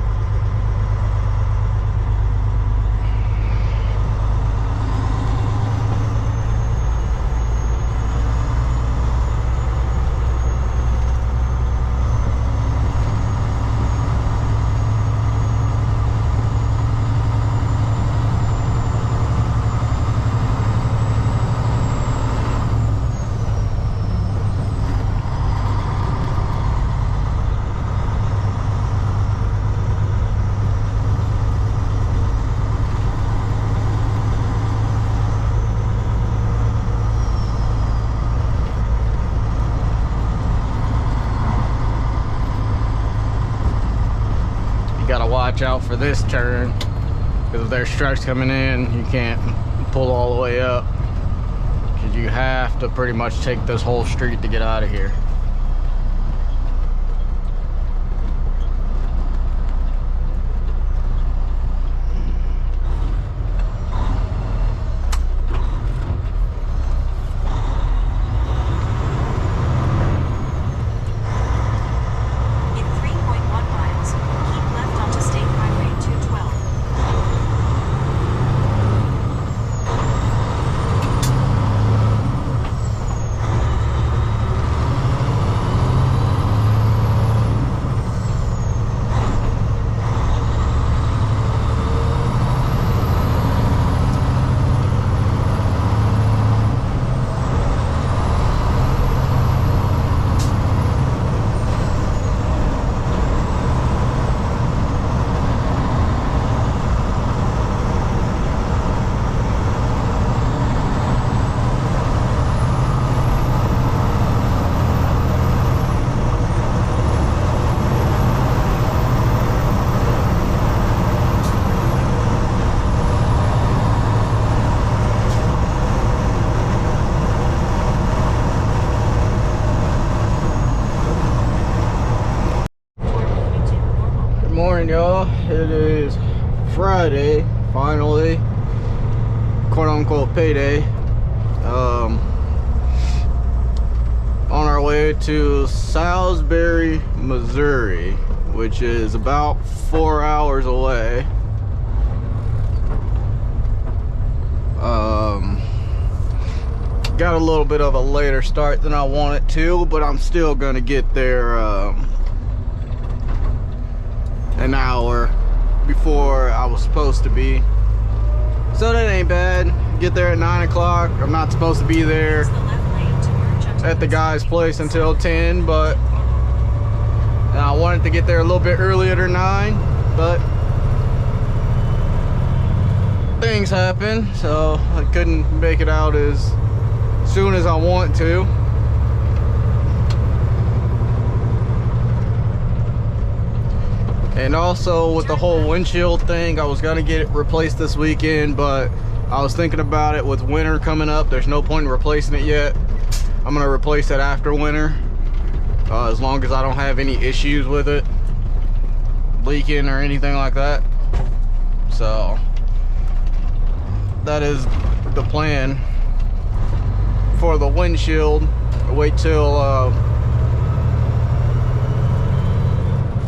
watch out for this turn, because if there's trucks coming in, you can't pull all the way up, because you have to pretty much take this whole street to get out of here. Y'all, it is Friday, finally, quote-unquote payday. On our way to Salisbury, Missouri, which is about 4 hours away. Got a little bit of a later start than I wanted to, but I'm still gonna get there an hour before I was supposed to be, so that ain't bad. Get there at 9 o'clock. I'm not supposed to be there at the guy's place until 10, but I wanted to get there a little bit earlier than 9, but things happen, so I couldn't make it out as soon as I want to. And also with the whole windshield thing, I was gonna get it replaced this weekend, but I was thinking about it with winter coming up. There's no point in replacing it yet. I'm gonna replace it after winter, as long as I don't have any issues with it leaking or anything like that. So that is the plan for the windshield. Wait till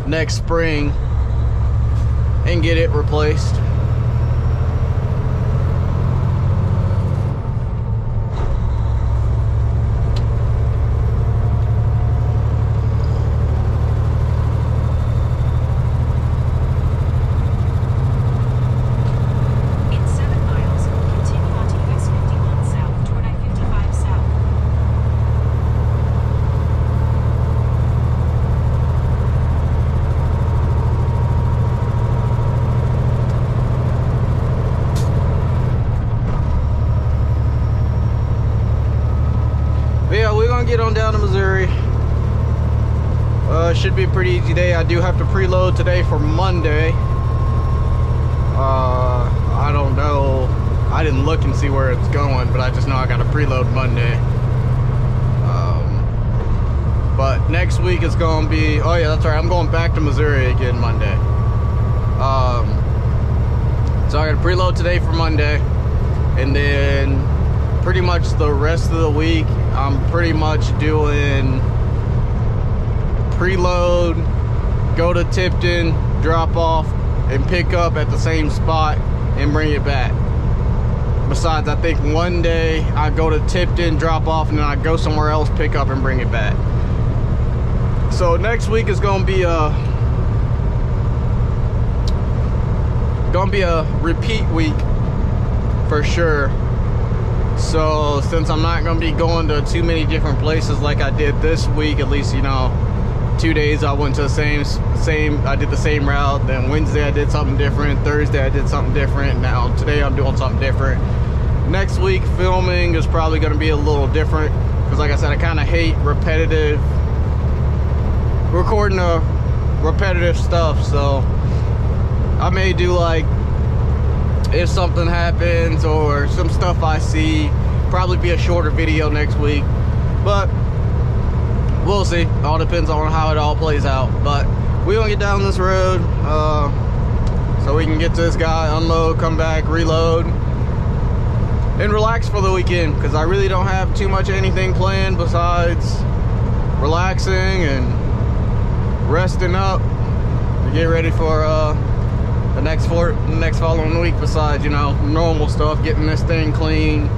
next spring and get it replaced. In 7 miles, continue onto US 51 south toward I-55 south. Get on down to Missouri. Should be a pretty easy day. I do have to preload today for Monday. I don't know, I didn't look and see where it's going, but I just know I got to preload Monday. But next week is gonna be, oh yeah, that's right, I'm going back to Missouri again Monday. So I got to preload today for Monday, and then pretty much the rest of the week I'm pretty much doing preload, go to Tipton, drop off, and pick up at the same spot and bring it back. Besides, I think one day I go to Tipton, drop off, and then I go somewhere else, pick up, and bring it back. So next week is gonna be a repeat week for sure. So since I'm not gonna be going to too many different places like I did this week, at least, you know, 2 days I went to the same I did the same route. Then Wednesday I did something different, Thursday I did something different, now today I'm doing something different. Next week filming is probably gonna be a little different, because like I said, I kind of hate recording repetitive stuff. So I may do like if something happens or some stuff I see. Probably be a shorter video next week, but we'll see. All depends on how it all plays out. But we gonna get down this road so we can get to this guy, unload, come back, reload, and relax for the weekend, because I really don't have too much anything planned besides relaxing and resting up to get ready for the next following week, besides, you know, normal stuff, getting this thing clean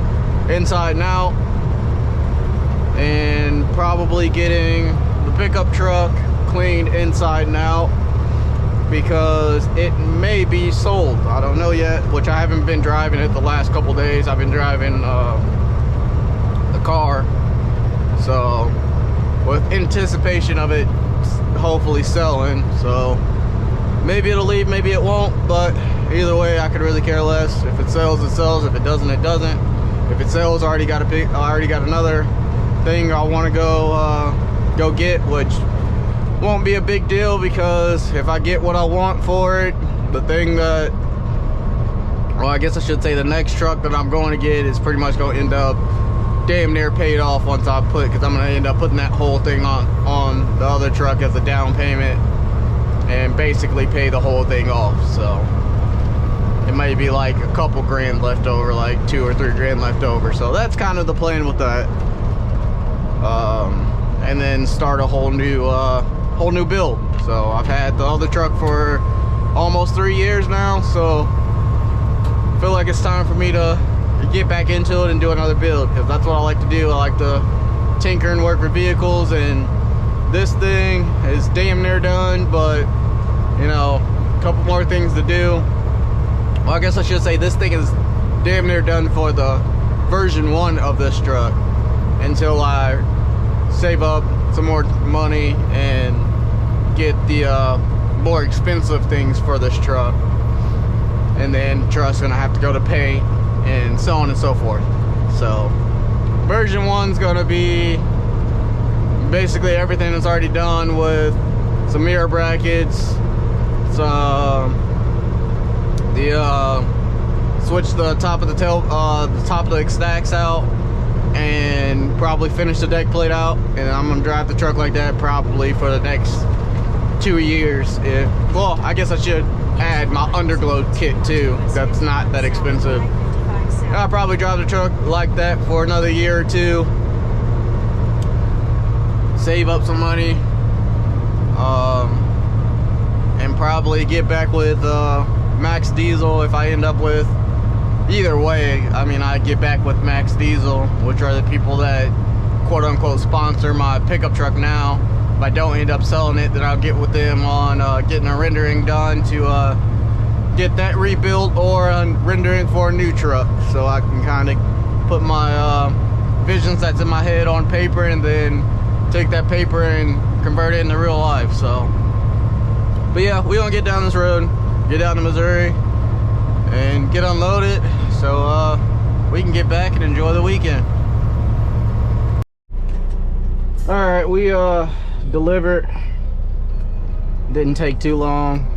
inside and out, and probably getting the pickup truck cleaned inside and out, because it may be sold. I don't know yet, which I haven't been driving it the last couple days. I've been driving the car, so with anticipation of it hopefully selling. So maybe it'll leave, maybe it won't, but either way I could really care less. If it sells, it sells. If it doesn't, it doesn't. If it sells, I already got another thing I want to go get, which won't be a big deal, because if I get what I want for it, the thing that, well, I guess I should say the next truck that I'm going to get is pretty much going to end up damn near paid off once I because I'm going to end up putting that whole thing on the other truck as a down payment and basically pay the whole thing off. So it may be like a couple grand left over, like 2 or 3 grand left over. So that's kind of the plan with that. And then start a whole new build. So I've had the other truck for almost 3 years now, so I feel like it's time for me to get back into it and do another build, because that's what I like to do. I like to tinker and work with vehicles, and this thing is damn near done, but you know, a couple more things to do. Well, I guess I should say this thing is damn near done for the version 1 of this truck, until I save up some more money and get the more expensive things for this truck, and then the truck's gonna have to go to paint and so on and so forth. So version 1's gonna be basically everything that's already done, with some mirror brackets, some switch the top of the top of the stacks out, and probably finish the deck plate out, and I'm gonna drive the truck like that probably for the next 2 years. Well, I guess I should add my underglow kit too. That's not that expensive. I'll probably drive the truck like that for another year or two, save up some money, and probably get back with Max Diesel if I end up with. Either way, I mean, I get back with Max Diesel, which are the people that quote-unquote sponsor my pickup truck now. If I don't end up selling it, then I'll get with them on getting a rendering done to get that rebuilt, or rendering for a new truck, so I can kind of put my visions that's in my head on paper, and then take that paper and convert it into real life. So, but yeah, we gonna get down this road, get down to Missouri, and get unloaded, so we can get back and enjoy the weekend. All right, we delivered. Didn't take too long.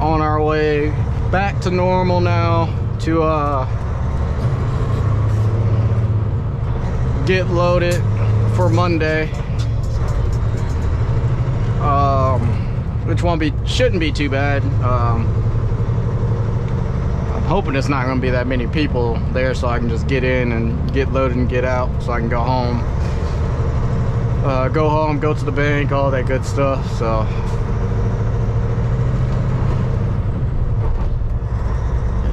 On our way back to normal now to get loaded for Monday, which shouldn't be too bad. I'm hoping it's not going to be that many people there, so I can just get in and get loaded and get out, so I can go home, go to the bank, all that good stuff. So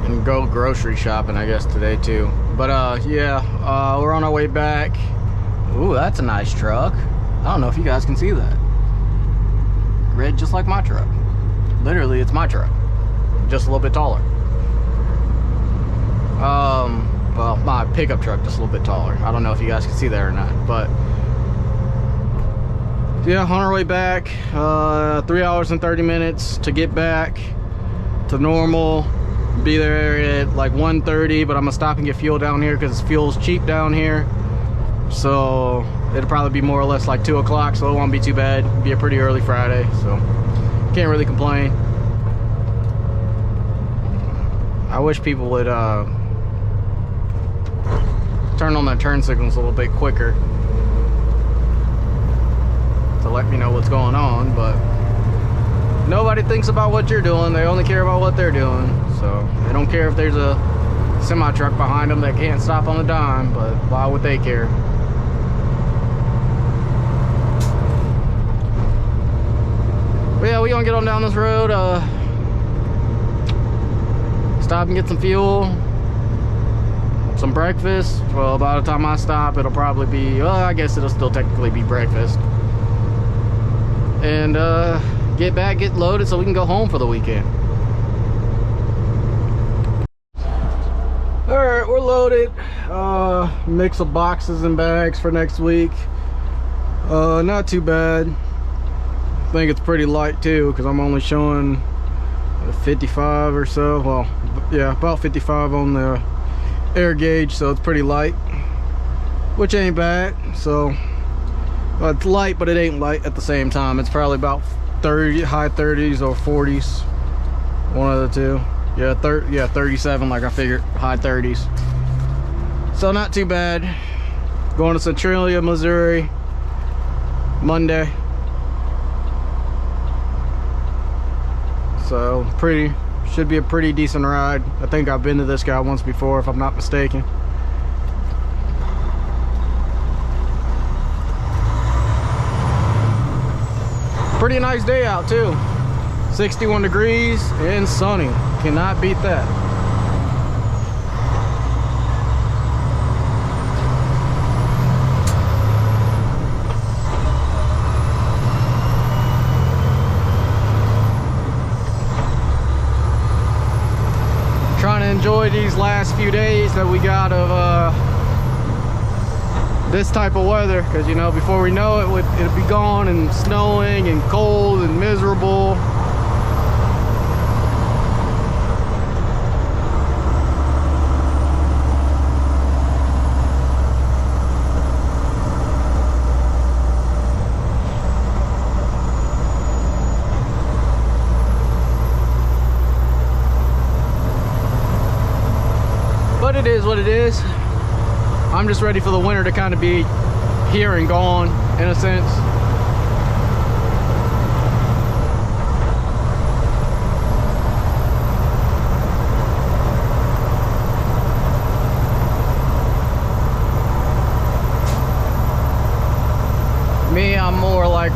and go grocery shopping, I guess, today too. But yeah, we're on our way back. Ooh, that's a nice truck. I don't know if you guys can see that. Red, just like my truck. Literally, it's my truck, just a little bit taller. Well, my pickup truck just a little bit taller. I don't know if you guys can see that or not, but yeah, on our way back. 3 hours and 30 minutes to get back to normal. Be there at like 1:30, but I'm gonna stop and get fuel down here because fuel's cheap down here. So it'll probably be more or less like 2 o'clock, so it won't be too bad. It'll be a pretty early Friday, so can't really complain. I wish people would turn on their turn signals a little bit quicker to let me know what's going on, but nobody thinks about what you're doing. They only care about what they're doing. So they don't care if there's a semi truck behind them that can't stop on a dime, but why would they care? But yeah, we gonna get on down this road, stop and get some fuel, some breakfast. Well, by the time I stop, it'll probably be, well, I guess it'll still technically be breakfast. And get back, get loaded so we can go home for the weekend. All right, we're loaded. Mix of boxes and bags for next week. Not too bad. I think it's pretty light too, because I'm only showing 55 or so. Well, yeah, about 55 on the air gauge, so it's pretty light, which ain't bad. So it's light, but it ain't light at the same time. It's probably about 30, high 30s or 40s, one of the two. Yeah, 37, like I figured, high 30s. So not too bad. Going to Centralia, Missouri, Monday. So should be a pretty decent ride. I think I've been to this guy once before, if I'm not mistaken. Pretty nice day out too. 61 degrees and sunny. Cannot beat that. Trying to enjoy these last few days that we got of this type of weather, because you know, before we know it, it'll be gone and snowing and cold and miserable. But it is what it is. I'm just ready for the winter to kind of be here and gone, in a sense. Me, I'm more like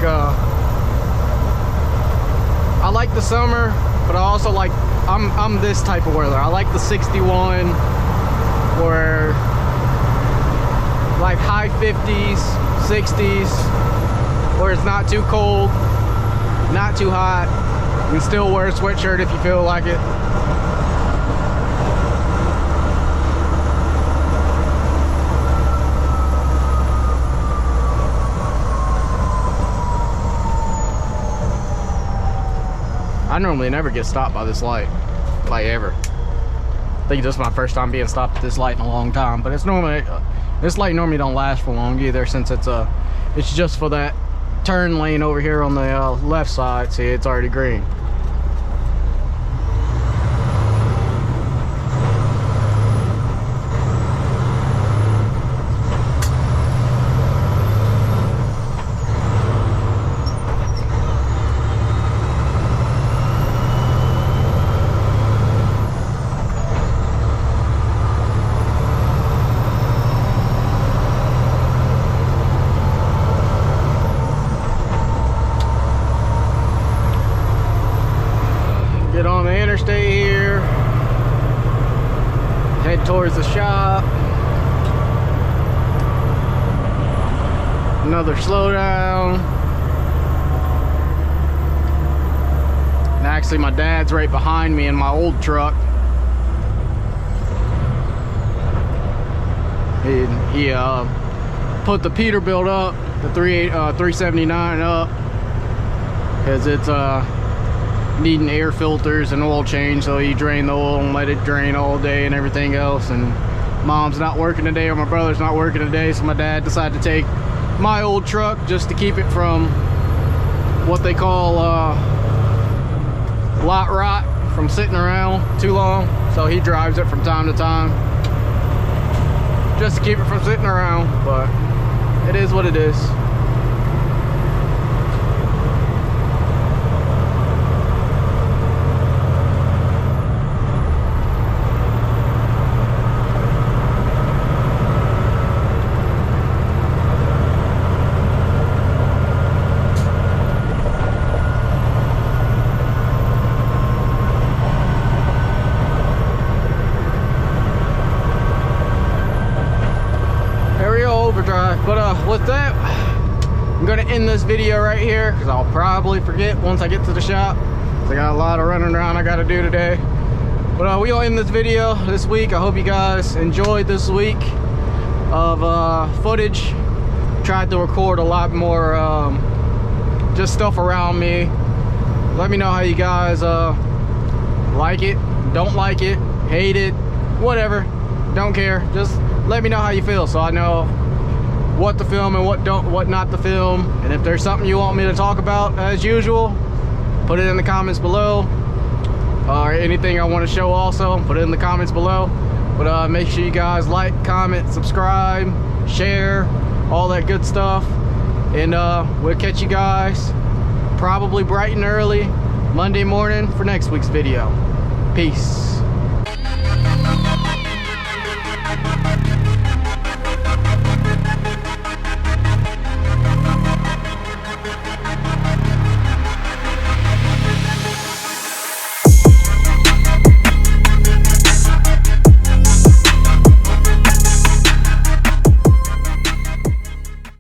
I like the summer, but I also like, I'm this type of weather. I like the 61, where like high 50s, 60s, where it's not too cold, not too hot. You can still wear a sweatshirt if you feel like it. I normally never get stopped by this light, like ever. I think this is my first time being stopped at this light in a long time, but it's normally, this light normally don't last for long either, since it's just for that turn lane over here on the left side. See, it's already green. Get on the interstate here, head towards the shop. Another slowdown. And actually my dad's right behind me in my old truck. He put the Peterbilt up, the 379 up, because it's needing air filters and oil change, so you drain the oil and let it drain all day and everything else. And mom's not working today, or my brother's not working today, so my dad decided to take my old truck just to keep it from what they call lot rot, from sitting around too long. so he drives it from time to time just to keep it from sitting around, but it is what it is. Overdrive. But with that, I'm gonna end this video right here because I'll probably forget once I get to the shop. So I got a lot of running around I gotta do today. But we'll end this video this week. I hope you guys enjoyed this week of footage. Tried to record a lot more just stuff around me. Let me know how you guys like it, don't like it, hate it, whatever. Don't care. Just let me know how you feel so I know what to film and what not to film. And if there's something you want me to talk about, as usual, put it in the comments below. Or anything I want to show also, put it in the comments below. But make sure you guys like, comment, subscribe, share, all that good stuff. And we'll catch you guys probably bright and early Monday morning for next week's video. Peace.